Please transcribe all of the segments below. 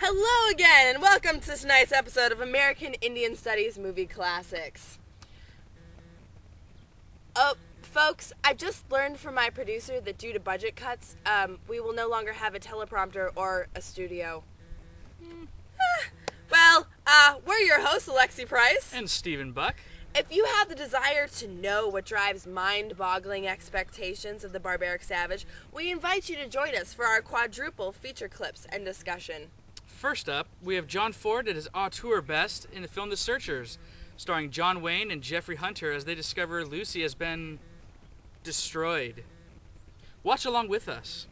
Hello again, and welcome to tonight's episode of American Indian Studies Movie Classics. Oh, folks, I've just learned from my producer that due to budget cuts, we will no longer have a teleprompter or a studio. We're your hosts, Alexie Price. And Stephen Buck. If you have the desire to know what drives mind-boggling expectations of the barbaric savage, we invite you to join us for our quadruple feature clips and discussion. First up, we have John Ford at his auteur best in the film The Searchers, starring John Wayne and Jeffrey Hunter as they discover Lucy has been destroyed. Watch along with us.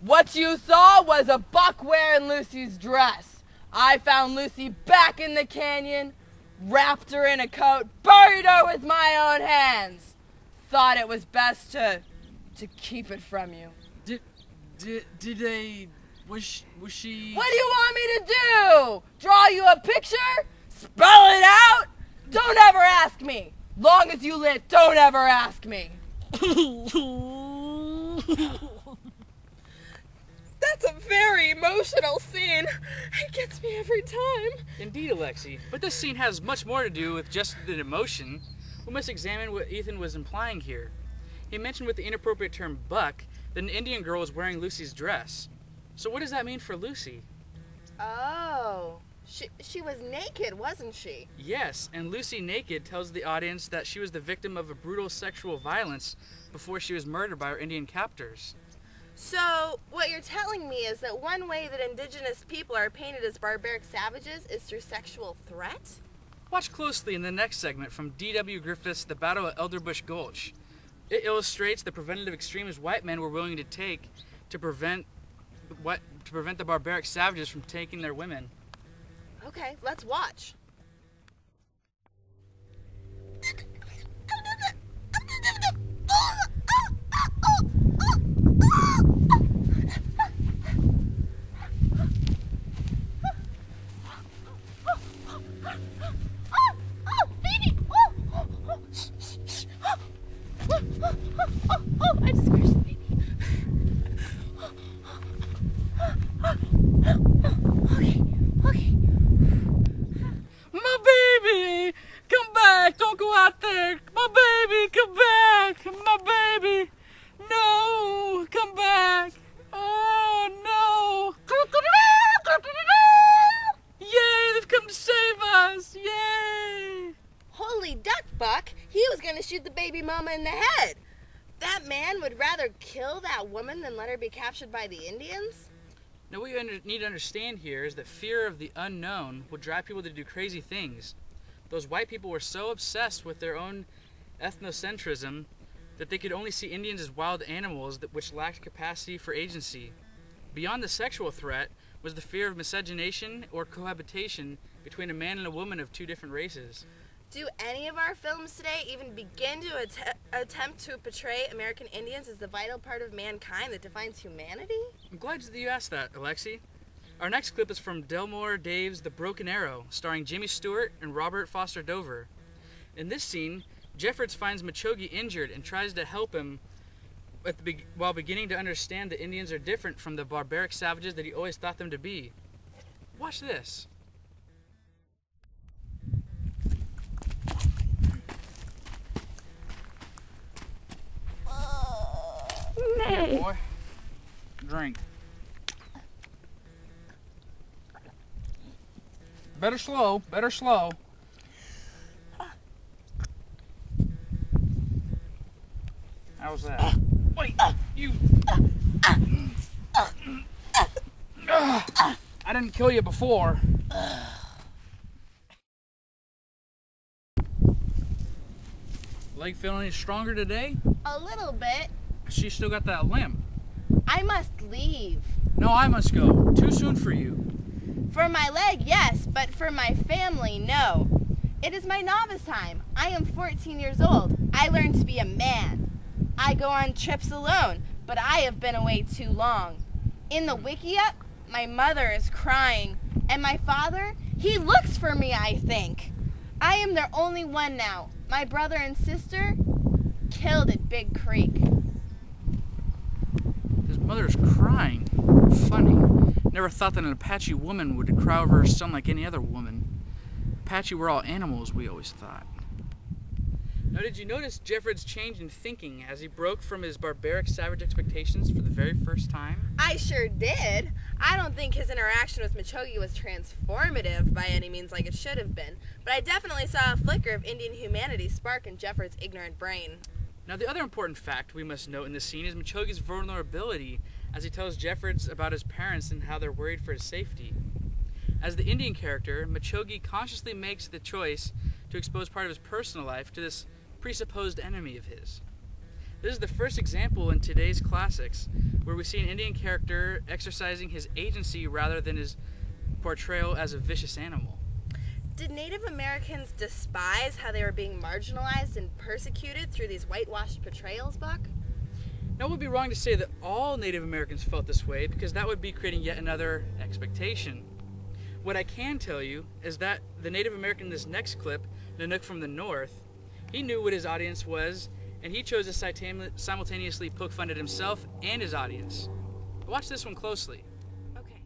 What you saw was a buck wearing Lucy's dress. I found Lucy back in the canyon, wrapped her in a coat, buried her with my own hands. Thought it was best to keep it from you. Was she... What do you want me to do? Draw you a picture? Spell it out? Don't ever ask me. Long as you live, don't ever ask me. That's a very emotional scene. It gets me every time. Indeed, Alexie. But this scene has much more to do with just the emotion. We must examine what Ethan was implying here. He mentioned with the inappropriate term buck that an Indian girl was wearing Lucy's dress. So what does that mean for Lucy? Oh, she was naked, wasn't she? Yes, and Lucy naked tells the audience that she was the victim of a brutal sexual violence before she was murdered by her Indian captors. So, what you're telling me is that one way that indigenous people are painted as barbaric savages is through sexual threat? Watch closely in the next segment from D.W. Griffith's The Battle at Elderbush Gulch. It illustrates the preventative extremes white men were willing to take to prevent the barbaric savages from taking their women. Okay, let's watch. I just crushed the baby. Okay. My baby! Come back! Don't go out there! My baby! Come back! My baby! No! Come back! Oh, no! Yay! They've come to save us! Yay! Holy duck, Buck! He was gonna shoot the baby mama in the head! That man would rather kill that woman than let her be captured by the Indians? Now what you need to understand here is that fear of the unknown will drive people to do crazy things. Those white people were so obsessed with their own ethnocentrism that they could only see Indians as wild animals which lacked capacity for agency. Beyond the sexual threat was the fear of miscegenation or cohabitation between a man and a woman of two different races. Do any of our films today even begin to attempt to portray American Indians as the vital part of mankind that defines humanity? I'm glad that you asked that, Alexie. Our next clip is from Delmore Dave's The Broken Arrow, starring Jimmy Stewart and Robert Foster Dover. In this scene, Jeffords finds Muchogi injured and tries to help him while beginning to understand that Indians are different from the barbaric savages that he always thought them to be. Watch this. Here, boy. Drink. Better slow, better slow. How's that? Wait, you. I didn't kill you before. Leg feeling any stronger today? A little bit. She still got that limp. I must leave. No, I must go. Too soon for you. For my leg, yes, but for my family, no. It is my novice time. I am 14 years old. I learned to be a man. I go on trips alone, but I have been away too long. In the wickiup, my mother is crying, and my father, he looks for me, I think. I am their only one now. My brother and sister killed at Big Creek. Mother's crying. Funny. Never thought that an Apache woman would cry over her son like any other woman. Apache were all animals, we always thought. Now, did you notice Jeffred's change in thinking as he broke from his barbaric, savage expectations for the very first time? I sure did. I don't think his interaction with Muchogi was transformative by any means like it should have been, but I definitely saw a flicker of Indian humanity spark in Jeffred's ignorant brain. Now, the other important fact we must note in this scene is Muchogi's vulnerability as he tells Jeffred about his parents and how they're worried for his safety. As the Indian character, Muchogi consciously makes the choice to expose part of his personal life to this presupposed enemy of his. This is the first example in today's classics where we see an Indian character exercising his agency rather than his portrayal as a vicious animal. Did Native Americans despise how they were being marginalized and persecuted through these whitewashed portrayals, Buck? Now, it would be wrong to say that all Native Americans felt this way, because that would be creating yet another expectation. What I can tell you is that the Native American in this next clip, Nanook from the North, he knew what his audience was, and he chose to simultaneously poke fun at himself and his audience. Watch this one closely. Okay.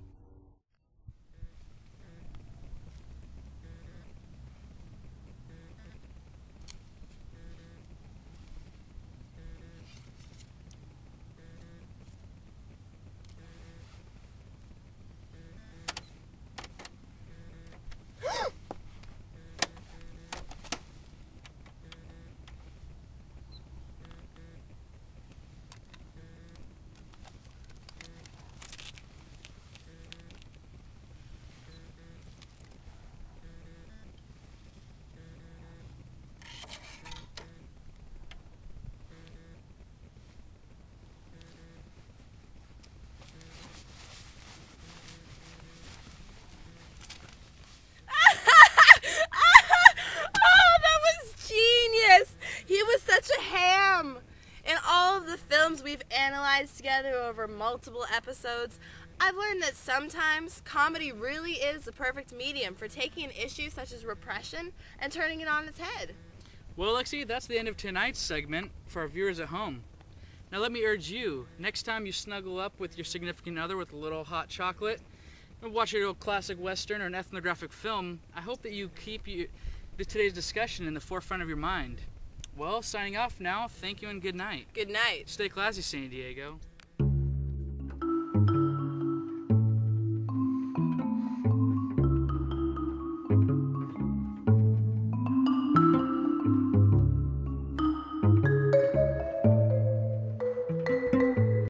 We've analyzed together over multiple episodes, I've learned that sometimes comedy really is the perfect medium for taking an issue such as repression and turning it on its head. Well, Alexie, that's the end of tonight's segment for our viewers at home. Now let me urge you, next time you snuggle up with your significant other with a little hot chocolate and watch a little classic western or an ethnographic film, I hope that you keep today's discussion in the forefront of your mind. Well, signing off now, thank you and good night. Good night. Stay classy, San Diego.